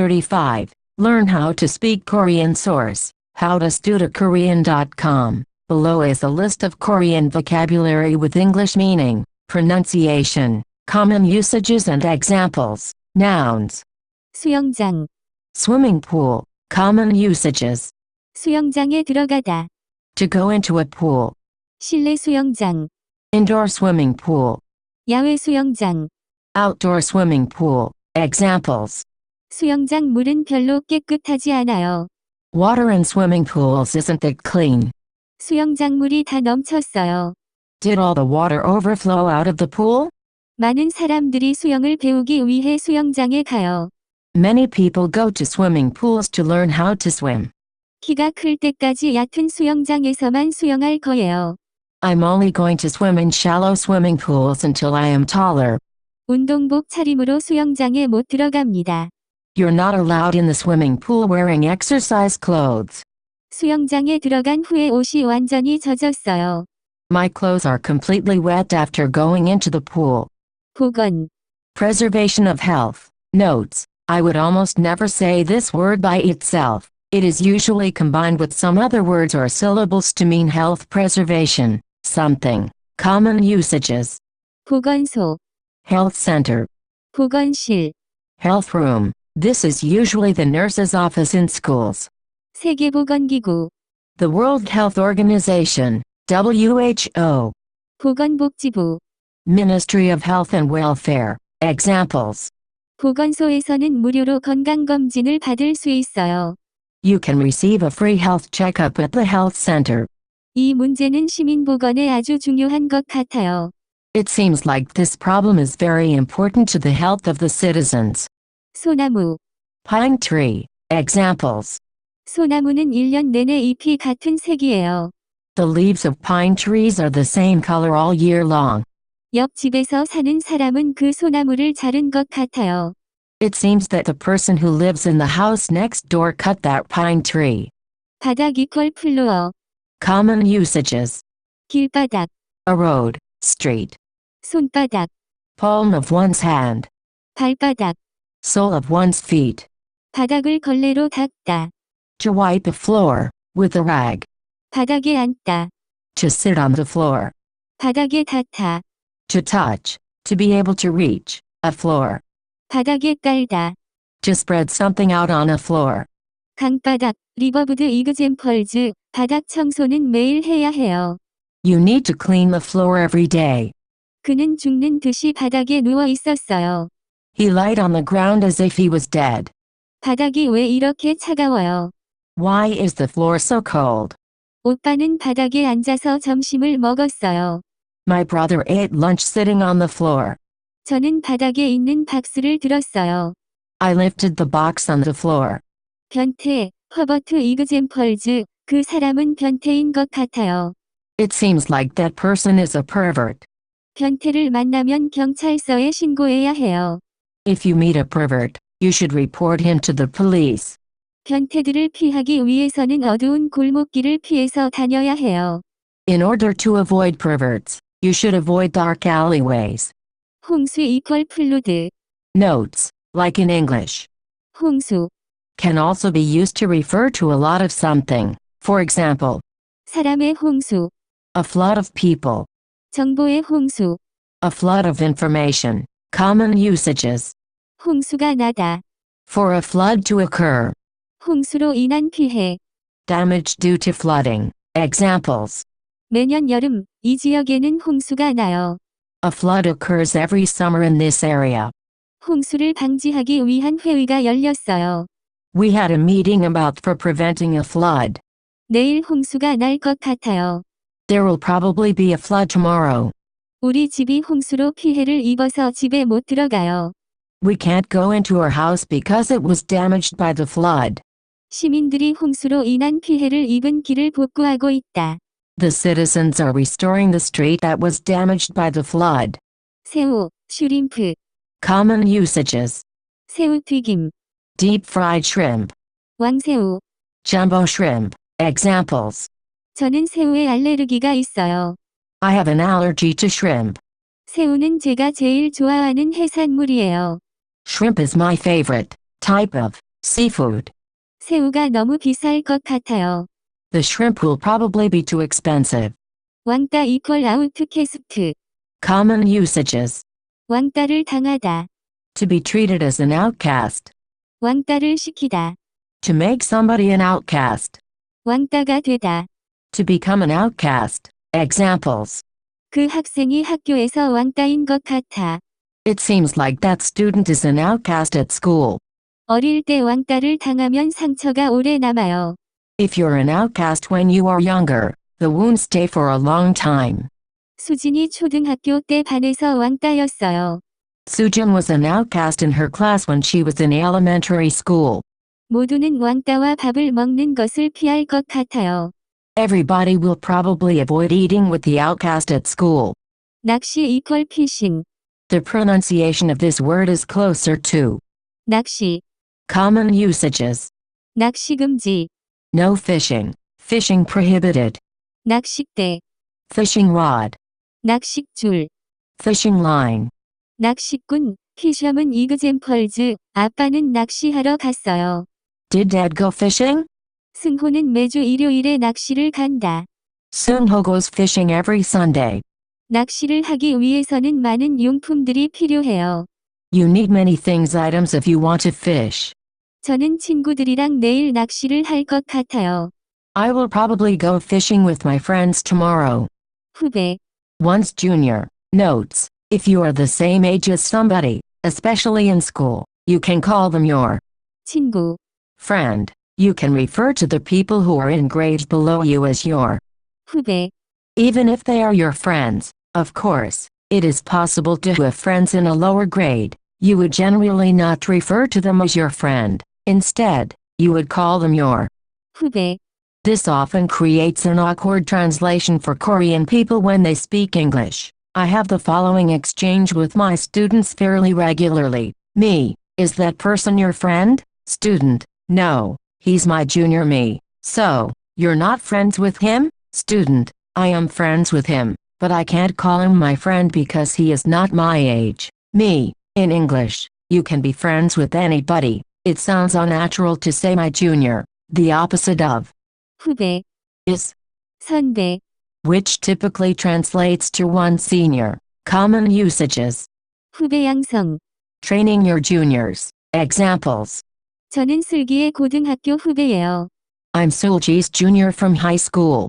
35. Learn how to speak Korean. Source: howtostudykorean.com. Below is a list of Korean vocabulary with English meaning, pronunciation, common usages and examples. Nouns. 수영장, Swimming pool. Common usages. 수영장에 들어가다. To go into a pool. 실내 수영장, Indoor swimming pool. 야외 수영장. Outdoor swimming pool. Examples. 수영장 물은 별로 깨끗하지 않아요. Water in swimming pools isn't that clean. 수영장 물이 다 넘쳤어요. Did all the water overflow out of the pool? 많은 사람들이 수영을 배우기 위해 수영장에 가요. Many people go to swimming pools to learn how to swim. 키가 클 때까지 얕은 수영장에서만 수영할 거예요. I'm only going to swim in shallow swimming pools until I am taller. 운동복 차림으로 수영장에 못 들어갑니다. You're not allowed in the swimming pool wearing exercise clothes. 수영장에 들어간 후에 옷이 완전히 젖었어요. My clothes are completely wet after going into the pool. 보건, Preservation of health. Notes: I would almost never say this word by itself. It is usually combined with some other words or syllables to mean health preservation, something. Common usages. 보건소, Health center. 보건실, Health room. This is usually the nurse's office in schools. 세계보건기구, The World Health Organization, WHO. 보건복지부, Ministry of Health and Welfare. Examples. 보건소에서는 무료로 건강검진을 받을 수 있어요. You can receive a free health checkup at the health center. 이 문제는 시민보건에 아주 중요한 것 같아요. It seems like this problem is very important to the health of the citizens. 소나무, Pine tree. Examples. 소나무는 1년 내내 잎이 같은 색이에요. The leaves of pine trees are the same color all year long. 옆 집에서 사는 사람은 그 소나무를 자른 것 같아요. It seems that the person who lives in the house next door cut that pine tree. 바닥 이퀄 플로어, Common usages. 길바닥, A road, street. 손바닥, Palm of one's hand. 발바닥, Sole of one's feet. 바닥을 걸레로 닦다. To wipe a floor, with a rag. 바닥에 앉다. To sit on the floor. 바닥에 닿다. To touch, to be able to reach, a floor. 바닥에 깔다. To spread something out on a floor. 강바닥, 리버브드 이그젠펄즈, 바닥 청소는 매일 해야 해요. You need to clean the floor every day. 그는 죽는 듯이 바닥에 누워 있었어요. He lied on the ground as if he was dead. 바닥이 왜 이렇게 차가워요? Why is the floor so cold? 오빠는 바닥에 앉아서 점심을 먹었어요. My brother ate lunch sitting on the floor. 저는 바닥에 있는 박스를 들었어요. I lifted the box on the floor. 변태, 허버트 이그젠펄즈, 그 사람은 변태인 것 같아요. It seems like that person is a pervert. 변태를 만나면 경찰서에 신고해야 해요. If you meet a pervert, you should report him to the police. 변태들을 피하기 위해서는 어두운 골목길을 피해서 다녀야 해요. In order to avoid perverts, you should avoid dark alleyways. 홍수 이퀄 플루드, Notes, like in English, 홍수, can also be used to refer to a lot of something. For example, 사람의 홍수, a flood of people, 정보의 홍수, a flood of information. Common usages. 홍수가 나다, For a flood to occur. 홍수로 인한 피해, Damage due to flooding. Examples. 매년 여름, 이 지역에는 홍수가 나요. A flood occurs every summer in this area. 홍수를 방지하기 위한 회의가 열렸어요. We had a meeting about for preventing a flood. 내일 홍수가 날 것 같아요. There will probably be a flood tomorrow. 우리 집이 홍수로 피해를 입어서 집에 못 들어가요. We can't go into our house because it was damaged by the flood. 시민들이 홍수로 인한 피해를 입은 길을 복구하고 있다. The citizens are restoring the street that was damaged by the flood. 새우, 슈림프, Common usages. 새우튀김, Deep fried shrimp. 왕새우. Jumbo shrimp. Examples. 저는 새우에 알레르기가 있어요. I have an allergy to shrimp. 새우는 제가 제일 좋아하는 해산물이에요. Shrimp is my favorite type of Seafood. 새우가 너무 비쌀 것 같아요. The shrimp will probably be too expensive. 왕따 이퀄 아웃캐스트. Common usages. 왕따를 당하다. To be treated as an outcast. 왕따를 시키다. To make somebody an outcast. 왕따가 되다. To become an outcast. Examples. 그 학생이 학교에서 왕따인 것 같아. It seems like that student is an outcast at school. 어릴 때 왕따를 당하면 상처가 오래 남아요. If you're an outcast when you are younger, the wounds stay for a long time. 수진이 초등학교 때 반에서 왕따였어요. Sujin was an outcast in her class when she was in elementary school. 모두는 왕따와 밥을 먹는 것을 피할 것 같아요. Everybody will probably avoid eating with the outcast at school. 낚시 이퀄 피싱. The pronunciation of this word is closer to 낚시. common usages. 낚시 금지. No fishing. Fishing prohibited. 낚싯대. Fishing rod. 낚싯줄. Fishing line. 낚시꾼. 피셔먼 이그젠펄즈. 아빠는 낚시하러 갔어요. Did Dad go fishing? 승호는 매주 일요일에 낚시를 간다. Seung-ho goes fishing every Sunday. 낚시를 하기 위해서는 많은 용품들이 필요해요. You need many things items if you want to fish. 저는 친구들이랑 내일 낚시를 할 것 같아요. I will probably go fishing with my friends tomorrow. 후배. One's junior. Notes. If you are the same age as somebody, especially in school, you can call them your 친구. friend. You can refer to the people who are in grades below you as your 후배. even if they are your friends. Of course, it is possible to have friends in a lower grade. You would generally not refer to them as your friend. Instead, you would call them your 후배. This often creates an awkward translation for Korean people when they speak English. I have the following exchange with my students fairly regularly. Me, is that person your friend? Student, no, he's my junior. Me, so, you're not friends with him? Student, I am friends with him, but I can't call him my friend because he is not my age. Me, in English, you can be friends with anybody. It sounds unnatural to say my junior. The opposite of 후배. is, 선배. which typically translates to one senior. Common usages. 후배 양성. Training your juniors. Examples. 저는 슬기의 고등학교 후배예요. I'm Sulji's junior from high school.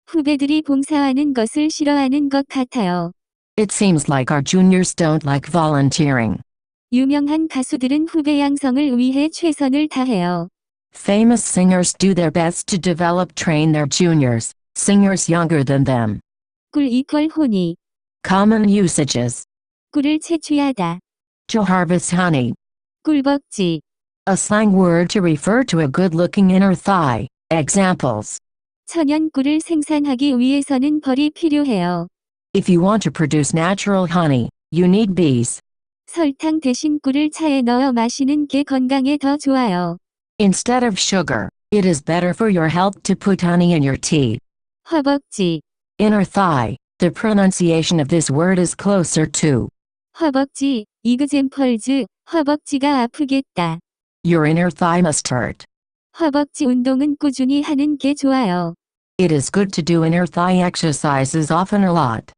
후배들이 봉사하는 것을 싫어하는 것 같아요. It seems like our juniors don't like volunteering. 유명한 가수들은 후배 양성을 위해 최선을 다해요. Famous singers do their best to develop train their juniors, singers younger than them. 꿀 이퀄 혼이. Common usages. 꿀을 채취하다. To harvest honey. 꿀벅지. A slang word to refer to a good-looking inner thigh. Examples. 천연 꿀을 생산하기 위해서는 벌이 필요해요. If you want to produce natural honey, you need bees. 설탕 대신 꿀을 차에 넣어 마시는 게 건강에 더 좋아요. Instead of sugar, it is better for your health to put honey in your tea. 허벅지. Inner thigh. The pronunciation of this word is closer to 허벅지. 이그젠펄즈. 허벅지가 아프겠다. your inner thigh must hurt. 허벅지 운동은 꾸준히 하는 게 좋아요. It is good to do inner thigh exercises often a lot.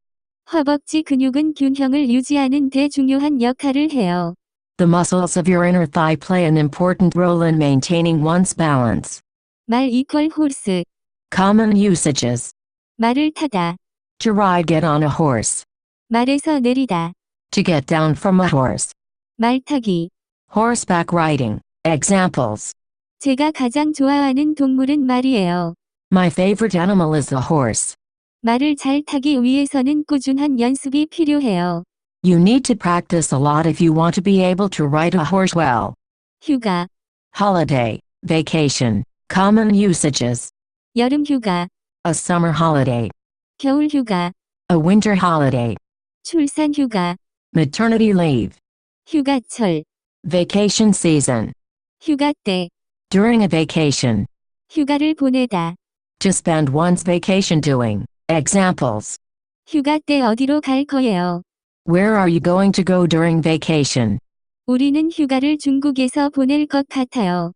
허벅지 근육은 균형을 유지하는 데 중요한 역할을 해요. The muscles of your inner thigh play an important role in maintaining one's balance. 말 이퀄 홀스. Common usages. 말을 타다. To ride, get on a horse. 말에서 내리다. To get down from a horse. 말 타기. Horseback riding. Examples. 제가 가장 좋아하는 동물은 말이에요. My favorite animal is a horse. 말을 잘 타기 위해서는 꾸준한 연습이 필요해요. You need to practice a lot if you want to be able to ride a horse well. 휴가. Holiday. Vacation. Common usages. 여름 휴가. A summer holiday. 겨울 휴가. A winter holiday. 출산 휴가. Maternity leave. 휴가철. Vacation season. 휴가 때. During a vacation. 휴가를 보내다. To spend one's vacation doing. Examples. 휴가 때 어디로 갈 거예요? Where are you going to go during vacation? 우리는 휴가를 중국에서 보낼 것 같아요.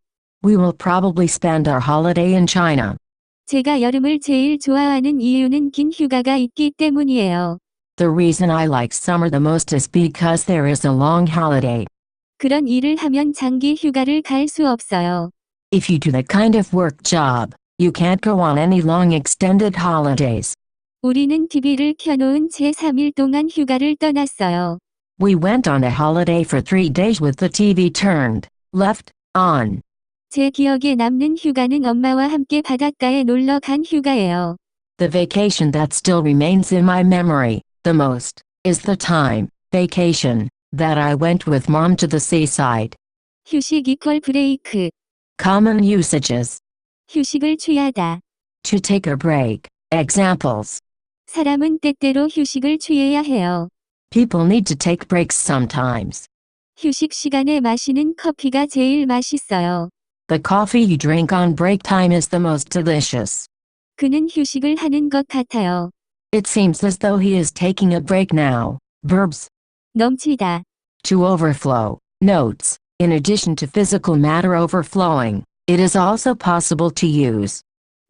We will probably spend our holiday in China. 제가 여름을 제일 좋아하는 이유는 긴 휴가가 있기 때문이에요. The reason I like summer the most is because there is a long holiday. 그런 일을 하면 장기 휴가를 갈 수 없어요. If you do that kind of work job, you can't go on any long extended holidays. 우리는 TV를 켜놓은 채 3일 동안 휴가를 떠났어요. We went on a holiday for 3 days with the TV turned left on. 제 기억에 남는 휴가는 엄마와 함께 바닷가에 놀러 간 휴가예요. The vacation that still remains in my memory, the most, is the time, vacation, that I went with mom to the seaside. 휴식 이퀄 브레이크. Common usages. 휴식을 취하다. To take a break. Examples. 사람은 때때로 휴식을 취해야 해요. People need to take breaks sometimes. 휴식 시간에 마시는 커피가 제일 맛있어요. The coffee you drink on break time is the most delicious. 그는 휴식을 하는 것 같아요. It seems as though he is taking a break now. Verbs. 넘치다. To overflow. Notes. In addition to physical matter overflowing, it is also possible to use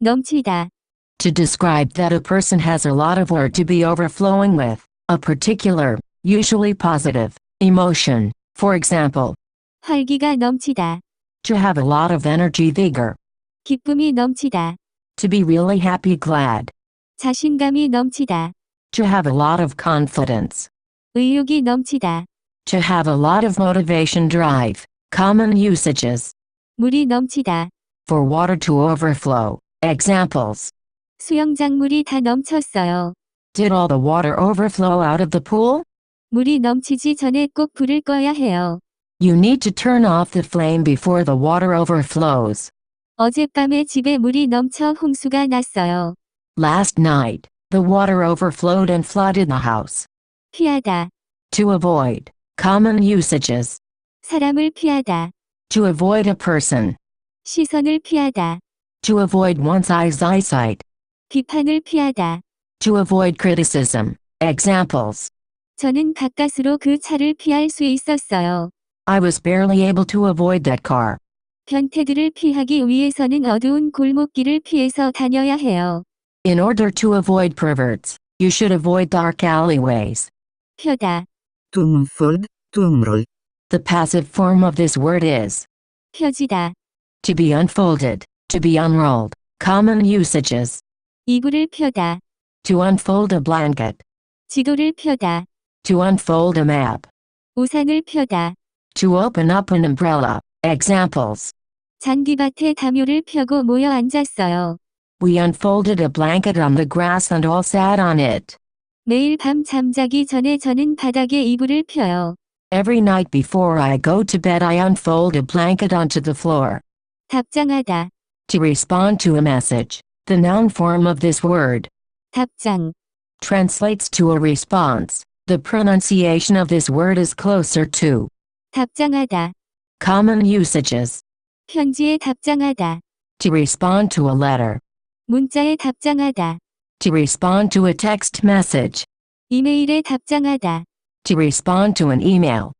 넘치다. to describe that a person has a lot of or to be overflowing with a particular, usually positive, emotion. For example, 활기가 넘치다. to have a lot of energy vigor. 기쁨이 넘치다. To be really happy glad. 자신감이 넘치다. To have a lot of confidence. 의욕이 넘치다. To have a lot of motivation drive. Common usages. 물이 넘치다. For water to overflow. Examples. 수영장 물이 다 넘쳤어요. Did all the water overflow out of the pool? 물이 넘치지 전에 꼭 불을 꺼야 해요. You need to turn off the flame before the water overflows. 어젯밤에 집에 물이 넘쳐 홍수가 났어요. Last night, the water overflowed and flooded the house. 피하다. To avoid. Common usages. 사람을 피하다. To avoid a person. 시선을 피하다. To avoid one's eyesight. 비판을 피하다. To avoid criticism. Examples. 저는 가까스로 그 차를 피할 수 있었어요. I was barely able to avoid that car. 변태들을 피하기 위해서는 어두운 골목길을 피해서 다녀야 해요. In order to avoid perverts, you should avoid dark alleyways. 펴다. To unfold, to unroll. The passive form of this word is 펴지다. to be unfolded, to be unrolled. Common usages. 이불을 펴다. To unfold a blanket. 지도를 펴다. To unfold a map. 우산을 펴다. To open up an umbrella. Examples. 잔디밭에 담요를 펴고 모여 앉았어요. We unfolded a blanket on the grass and all sat on it. 매일 밤 잠자기 전에 저는 바닥에 이불을 펴요. Every night before I go to bed I unfold a blanket onto the floor. 답장하다. To respond to a message. The noun form of this word 답장. translates to a response. The pronunciation of this word is closer to 답장하다. common usages. 편지에 답장하다. To respond to a letter. 문자에 답장하다. To respond to a text message. 이메일에 답장하다. To respond to an email.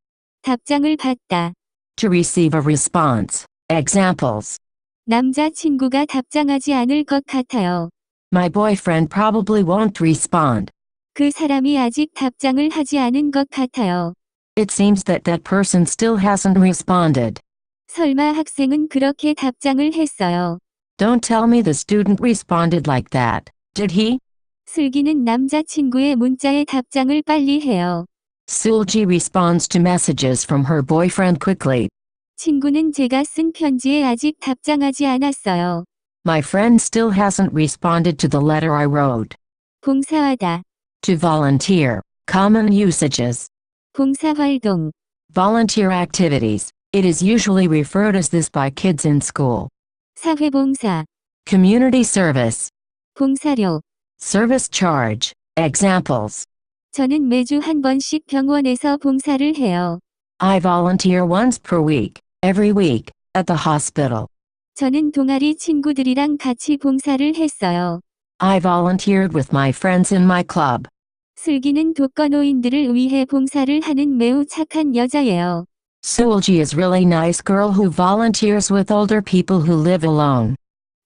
답장을 받다. To receive a response. Examples. 남자 친구가 답장하지 않을 것 같아요. My boyfriend probably won't respond. 그 사람이 아직 답장을 하지 않은 것 같아요. It seems that that person still hasn't responded. 설마 학생은 그렇게 답장을 했어요. Don't tell me the student responded like that, did he? 슬기는 남자 친구의 문자에 답장을 빨리 해요. Sulji responds to messages from her boyfriend quickly. 친구는 제가 쓴 편지에 아직 답장하지 않았어요. My friend still hasn't responded to the letter I wrote. 봉사하다. To volunteer. Common usages. 봉사활동. Volunteer activities. It is usually referred as this by kids in school. 사회봉사. Community service. 봉사료. Service charge. Examples. 저는 매주 한 번씩 병원에서 봉사를 해요. I volunteer once per week, every week, at the hospital. 저는 동아리 친구들이랑 같이 봉사를 했어요. I volunteered with my friends in my club. 슬기는 독거노인들을 위해 봉사를 하는 매우 착한 여자예요. Sulji is really nice girl who volunteers with older people who live alone.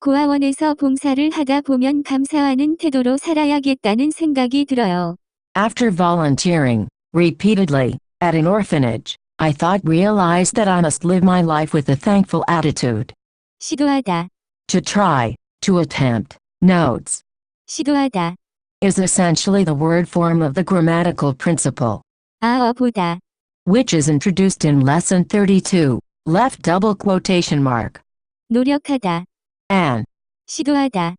고아원에서 봉사를 하다 보면 감사하는 태도로 살아야겠다는 생각이 들어요. After volunteering, repeatedly, at an orphanage, I realized that I must live my life with a thankful attitude. 시도하다, To try, to attempt, notes, 시도하다, is essentially the word form of the grammatical principle, 보다, which is introduced in lesson 32, left double quotation mark, 노력하다, and 시도하다.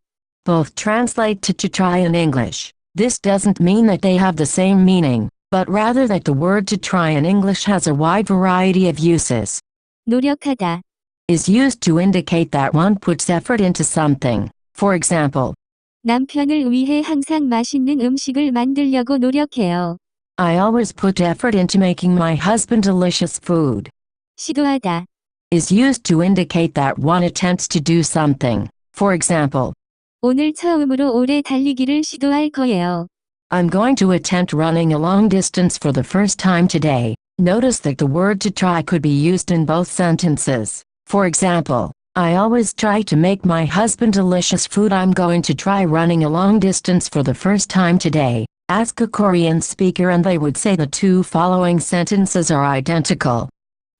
both translate to try in English. This doesn't mean that they have the same meaning, but rather that the word to try in English has a wide variety of uses. 노력하다, Is used to indicate that one puts effort into something. For example, 남편을 위해 항상 맛있는 음식을 만들려고 노력해요. I always put effort into making my husband delicious food. 시도하다, Is used to indicate that one attempts to do something. For example, 오늘 처음으로 오래 달리기를 시도할 거예요. I'm going to attempt running a long distance for the first time today. Notice that the word to try could be used in both sentences. For example, I always try to make my husband delicious food. I'm going to try running a long distance for the first time today. Ask a Korean speaker and they would say the two following sentences are identical.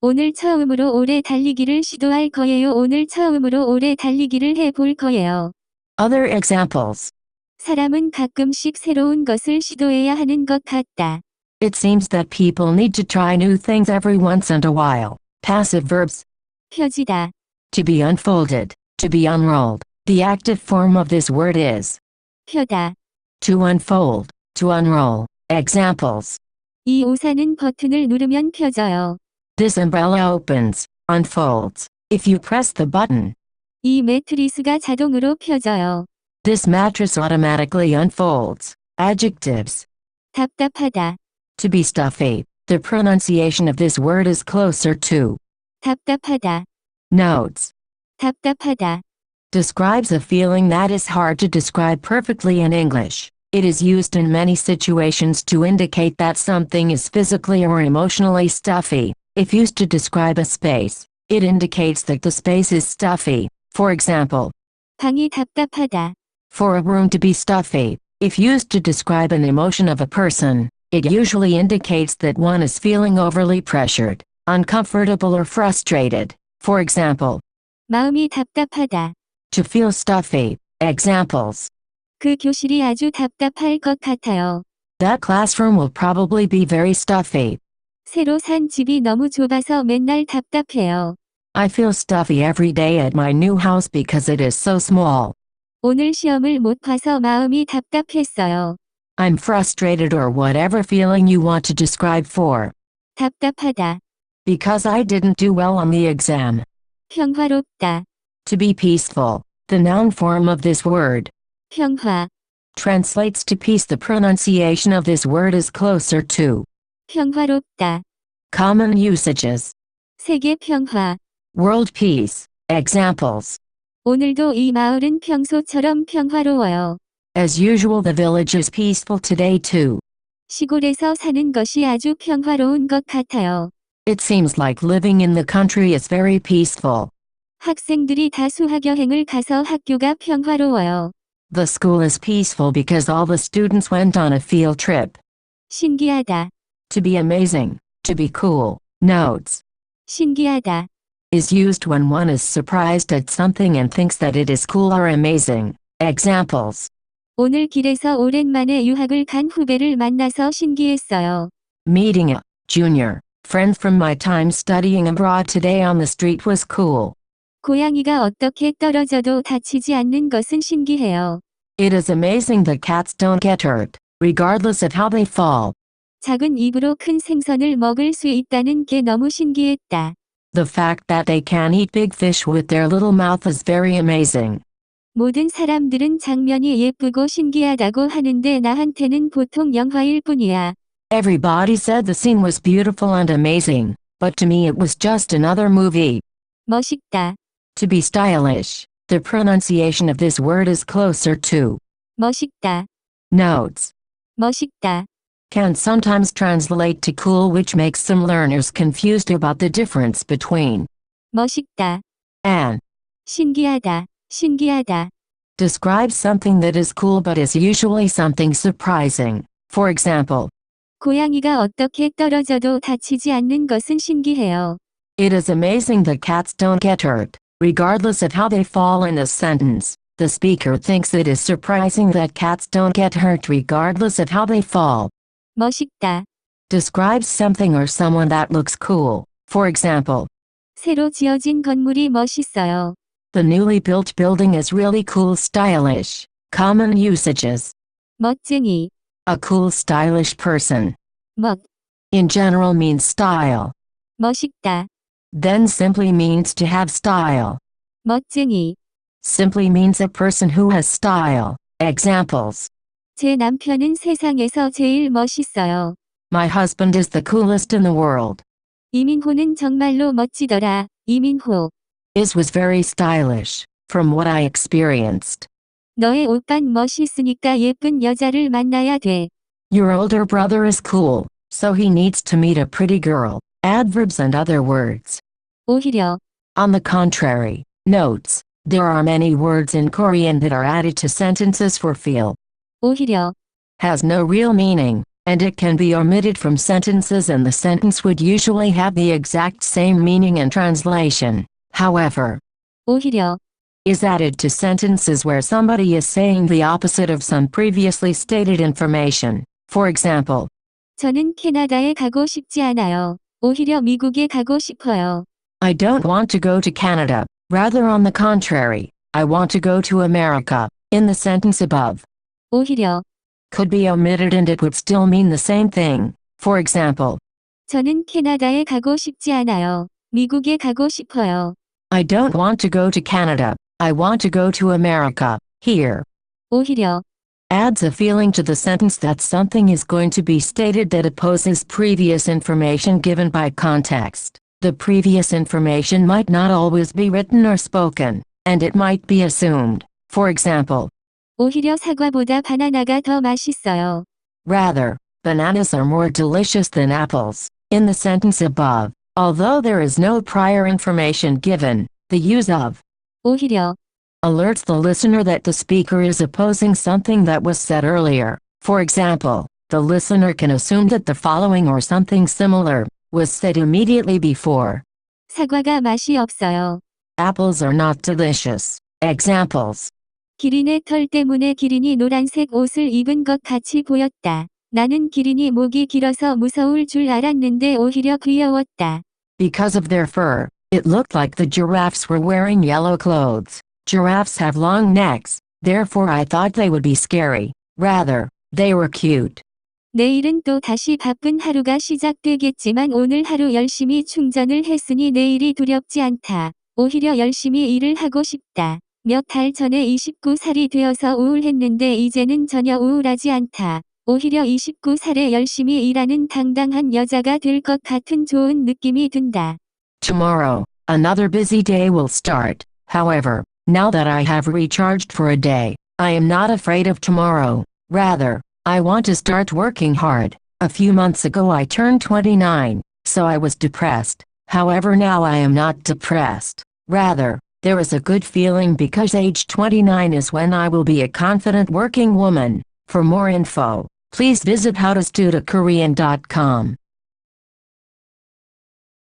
오늘 처음으로 오래 달리기를 시도할 거예요. 오늘 처음으로 오래 달리기를 해볼 거예요. Other examples. 사람은 가끔씩 새로운 것을 시도해야 하는 것 같다. It seems that people need to try new things every once in a while. Passive verbs. 펴지다, To be unfolded, to be unrolled. The active form of this word is 펴다. to unfold, to unroll. Examples. 이 우산은 버튼을 누르면 펴져요. This umbrella opens, unfolds, if you press the button. 이 매트리스가 자동으로 펴져요. This mattress automatically unfolds. Adjectives. 답답하다, To be stuffy. The pronunciation of this word is closer to. 답답하다, Notes. 답답하다. Describes a feeling that is hard to describe perfectly in English. It is used in many situations to indicate that something is physically or emotionally stuffy. If used to describe a space, it indicates that the space is stuffy. For example, 방이 답답하다. for a room to be stuffy, if used to describe an emotion of a person, it usually indicates that one is feeling overly pressured, uncomfortable or frustrated. For example, 마음이 답답하다. to feel stuffy. Examples. 그 교실이 아주 답답할 것 같아요. That classroom will probably be very stuffy. 새로 산 집이 너무 좁아서 맨날 답답해요. I feel stuffy every day at my new house because it is so small. 오늘 시험을 못 봐서 마음이 답답했어요. I'm frustrated or whatever feeling you want to describe for. 답답하다. Because I didn't do well on the exam. 평화롭다. To be peaceful. The noun form of this word 평화. translates to peace. The pronunciation of this word is closer to. 평화롭다. Common usages. 세계 평화. World peace. Examples. 오늘도 이 마을은 평소처럼 평화로워요. As usual, the village is peaceful today too. 시골에서 사는 것이 아주 평화로운 것 같아요. It seems like living in the country is very peaceful. 학생들이 다 수학여행을 가서 학교가 평화로워요. The school is peaceful because all the students went on a field trip. 신기하다. To be amazing. To be cool. Notes. 신기하다. Is used when one is surprised at something and thinks that it is cool or amazing. Examples. 오늘 길에서 오랜만에 유학을 간 후배를 만나서 신기했어요. Meeting a junior friend from my time studying abroad today on the street was cool. 고양이가 어떻게 떨어져도 다치지 않는 것은 신기해요. It is amazing that cats don't get hurt, regardless of how they fall. 작은 입으로 큰 생선을 먹을 수 있다는 게 너무 신기했다. The fact that they can eat big fish with their little mouth is very amazing. 모든 사람들은 장면이 예쁘고 신기하다고 하는데 나한테는 보통 영화일 뿐이야. Everybody said the scene was beautiful and amazing, but to me it was just another movie. 멋있다. To be stylish. The pronunciation of this word is closer to. 멋있다. Notes. 멋있다. can sometimes translate to cool, which makes some learners confused about the difference between 멋있다, and. 신기하다, 신기하다. Describes something that is cool but is usually something surprising. For example, 고양이가 어떻게 떨어져도 다치지 않는 것은 신기해요. it is amazing that cats don't get hurt, regardless of how they fall in a sentence. The speaker thinks it is surprising that cats don't get hurt regardless of how they fall. 멋있다, Describes something or someone that looks cool. For example, 새로 지어진 건물이 멋있어요. the newly built building is really cool, stylish. Common usages. 멋쟁이, A cool, stylish person. 멋, In general means style. 멋있다, Then simply means to have style. 멋쟁이. Simply means a person who has style. Examples. 제 남편은 세상에서 제일 멋있어요. My husband is the coolest in the world. 이민호는 정말로 멋지더라. 이민호. Is was very stylish, from what I experienced. 너의 오빤 멋있으니까 예쁜 여자를 만나야 돼. Your older brother is cool, so he needs to meet a pretty girl. Adverbs and other words. 오히려, On the contrary, notes. There are many words in Korean that are added to sentences for feel. 오히려, Has no real meaning, and it can be omitted from sentences and the sentence would usually have the exact same meaning in translation. However, 오히려, is added to sentences where somebody is saying the opposite of some previously stated information. For example, 저는 캐나다에 가고 싶지 않아요. 오히려 미국에 가고 싶어요. I don't want to go to Canada. Rather on the contrary, I want to go to America. In the sentence above, 오히려, could be omitted and it would still mean the same thing. For example, 저는 캐나다에 가고 싶지 않아요. 미국에 가고 싶어요. I don't want to go to Canada. I want to go to America. Here. 오히려, Adds a feeling to the sentence that something is going to be stated that opposes previous information given by context. The previous information might not always be written or spoken, and it might be assumed. For example, 오히려 사과보다 바나나가 더 맛있어요. rather, bananas are more delicious than apples. In the sentence above, although there is no prior information given, the use of 오히려, alerts the listener that the speaker is opposing something that was said earlier. For example, the listener can assume that the following or something similar was said immediately before. 사과가 맛이 없어요. Apples are not delicious. Examples. 기린의 털 때문에 기린이 노란색 옷을 입은 것 같이 보였다. 나는 기린이 목이 길어서 무서울 줄 알았는데 오히려 귀여웠다. Because of their fur, it looked like the giraffes were wearing yellow clothes. Giraffes have long necks, therefore I thought they would be scary. Rather, they were cute. 내일은 또 다시 바쁜 하루가 시작되겠지만 오늘 하루 열심히 충전을 했으니 내일이 두렵지 않다. 오히려 열심히 일을 하고 싶다. 몇 달 전에 29살이 되어서 우울했는데 이제는 전혀 우울하지 않다. 오히려 29살에 열심히 일하는 당당한 여자가 될 것 같은 좋은 느낌이 든다. Tomorrow, another busy day will start. However, now that I have recharged for a day, I am not afraid of tomorrow. Rather, I want to start working hard. A few months ago I turned 29, so I was depressed. However, now I am not depressed. Rather, there is a good feeling because age 29 is when I will be a confident working woman. For more info, please visit howtostudykorean.com.